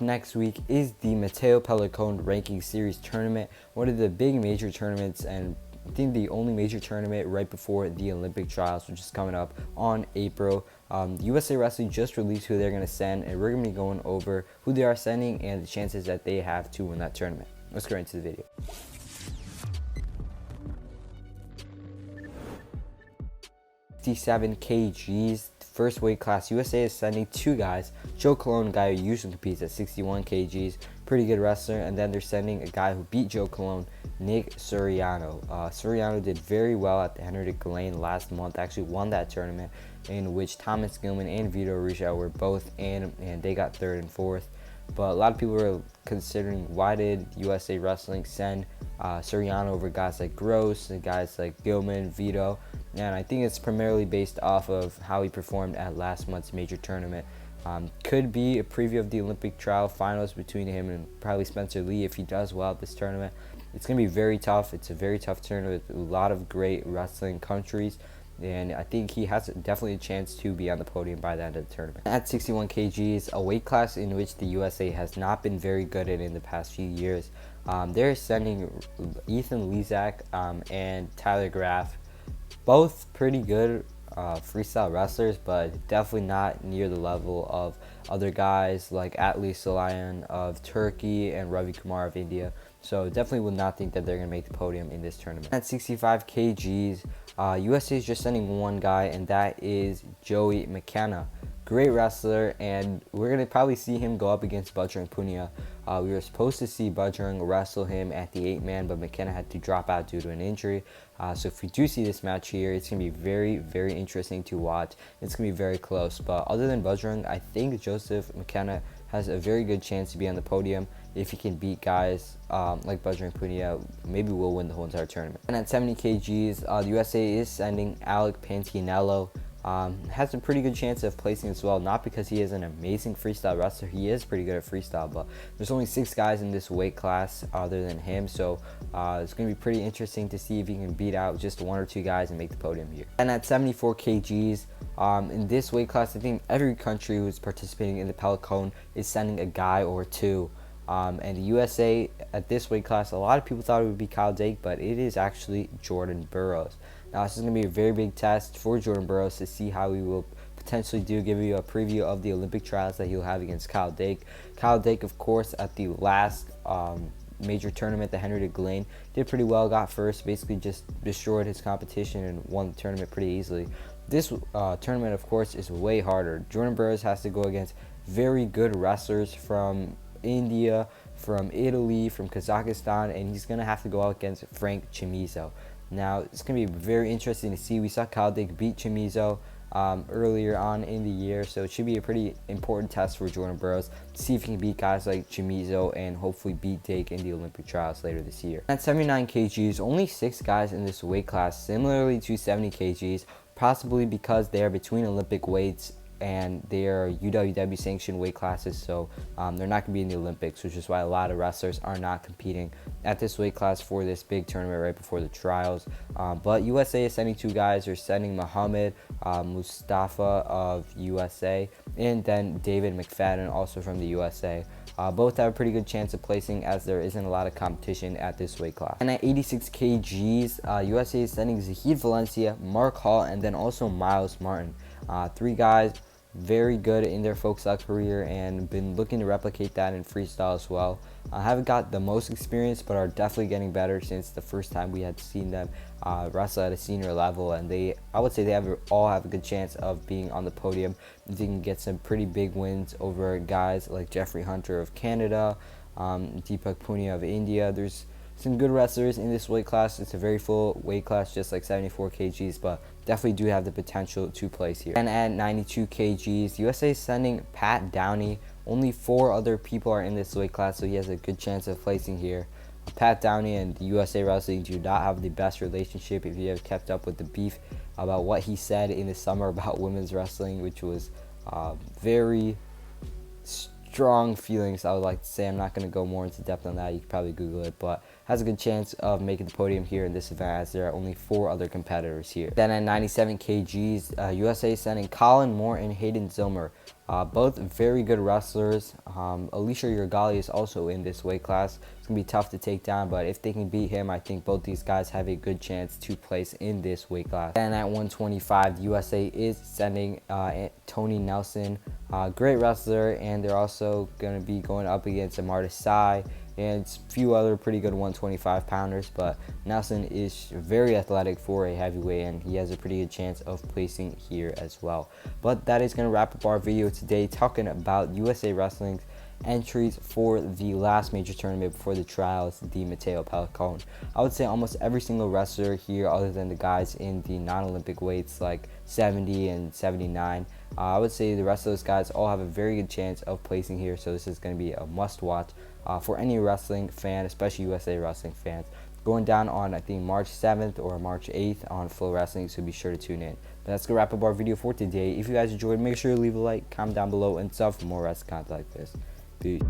Next week is the Mateo Pellicone Ranking Series tournament, one of the big major tournaments, and I think the only major tournament right before the Olympic trials, which is coming up on April. USA Wrestling just released who they're going to send, and we're going to be going over who they are sending and the chances that they have to win that tournament. Let's get into the video. 57 kgs, first weight class. USA is sending two guys. Joe Colon, a guy who usually competes at 61 kgs, pretty good wrestler, and then they're sending a guy who beat Joe Colon, Nick Suriano. Suriano did very well at the Henry Gillane last month, actually won that tournament, in which Thomas Gilman and Vito Russo were both in, and they got third and fourth. But a lot of people were considering, why did USA Wrestling send Suriano over guys like Gross and guys like Gilman, Vito? And I think it's primarily based off of how he performed at last month's major tournament. Could be a preview of the Olympic trial finals between him and probably Spencer Lee if he does well at this tournament. It's going to be very tough. It's a very tough tournament with a lot of great wrestling countries. And I think he has definitely a chance to be on the podium by the end of the tournament. At 61 kgs, a weight class in which the USA has not been very good at in the past few years. They're sending Ethan Lezak and Tyler Graff, both pretty good freestyle wrestlers, but definitely not near the level of other guys like Atli Salayan of Turkey and Ravi Kumar of India. So definitely would not think that they're going to make the podium in this tournament. At 65 kgs, USA is just sending one guy, and that is Joey McKenna. Great wrestler, and we're going to probably see him go up against Bajrang Punia. We were supposed to see Bajrang wrestle him at the 8-man, but McKenna had to drop out due to an injury. So if we do see this match here, it's going to be very, very interesting to watch. It's going to be very close. But other than Bajrang, I think Joseph McKenna has a very good chance to be on the podium. If he can beat guys like Bajrang Punia, maybe we'll win the whole entire tournament. And at 70 kgs, the USA is sending Alec Pantinello. Has a pretty good chance of placing as well, not because he is an amazing freestyle wrestler. He is pretty good at freestyle, but there's only 6 guys in this weight class other than him, so it's going to be pretty interesting to see if he can beat out just 1 or 2 guys and make the podium here. And at 74 kgs, in this weight class, I think every country who's participating in the Pellicone is sending a guy or 2. And the USA at this weight class, a lot of people thought it would be Kyle Dake, but it is actually Jordan Burroughs. Now, this is going to be a very big test for Jordan Burroughs to see how he will potentially do. Give you a preview of the Olympic trials that he'll have against Kyle Dake. Kyle Dake, of course, at the last major tournament, the Henry Gillane, did pretty well, got first, basically just destroyed his competition and won the tournament pretty easily. This tournament, of course, is way harder. Jordan Burroughs has to go against very good wrestlers from India, from Italy, from Kazakhstan, and he's going to have to go out against Frank Chimizo. Now, it's going to be very interesting to see. We saw Kyle Dake beat Chimizo earlier on in the year, so it should be a pretty important test for Jordan Burroughs to see if he can beat guys like Chimizo and hopefully beat Dake in the Olympic trials later this year. At 79 kgs, only 6 guys in this weight class, similarly to 70 kgs, possibly because they are between Olympic weights and they are UWW sanctioned weight classes, so they're not going to be in the Olympics, which is why a lot of wrestlers are not competing at this weight class for this big tournament right before the trials. But USA is sending 2 guys. They're sending Muhammad Mustafa of USA and then David McFadden, also from the USA. Both have a pretty good chance of placing, as there isn't a lot of competition at this weight class. And at 86 kgs, USA is sending Zahid Valencia, Mark Hall, and then also Miles Martin. 3 guys, very good in their folk style career and been looking to replicate that in freestyle as well. Haven't got the most experience, but are definitely getting better since the first time we had seen them wrestle at a senior level, and I would say they all have a good chance of being on the podium. They can get some pretty big wins over guys like Jeffrey Hunter of Canada, Deepak Punia of India. There's some good wrestlers in this weight class. It's a very full weight class, just like 74 kgs, but definitely do have the potential to place here. And at 92 kgs, USA is sending Pat Downey. Only 4 other people are in this weight class, so he has a good chance of placing here. Pat Downey and USA Wrestling do not have the best relationship. If you have kept up with the beef about what he said in the summer about women's wrestling, which was very strong feelings, I would like to say. I'm not going to go more into depth on that. You can probably Google it, but has a good chance of making the podium here in this event, as there are only 4 other competitors here. Then at 97 kgs, USA is sending Colin Moore and Hayden Zilmer. Both very good wrestlers. Alicia Urgali is also in this weight class. It's going to be tough to take down, but if they can beat him, I think both these guys have a good chance to place in this weight class. And at 125, the USA is sending Tony Nelson. Great wrestler, and they're also going to be going up against Amartya Sai and a few other pretty good 125 pounders, but Nelson is very athletic for a heavyweight, and he has a pretty good chance of placing here as well. But that is going to wrap up our video today, talking about USA Wrestling's entries for the last major tournament before the trials, the Mateo Pellicone. I would say almost every single wrestler here, other than the guys in the non-Olympic weights like 70 and 79, I would say the rest of those guys all have a very good chance of placing here, so this is going to be a must-watch for any wrestling fan, especially USA Wrestling fans. Going down on, I think, March 7th or March 8th on Flow Wrestling, so be sure to tune in. But that's going to wrap up our video for today. If you guys enjoyed, make sure to leave a like, comment down below, and sub for more wrestling content like this. Peace.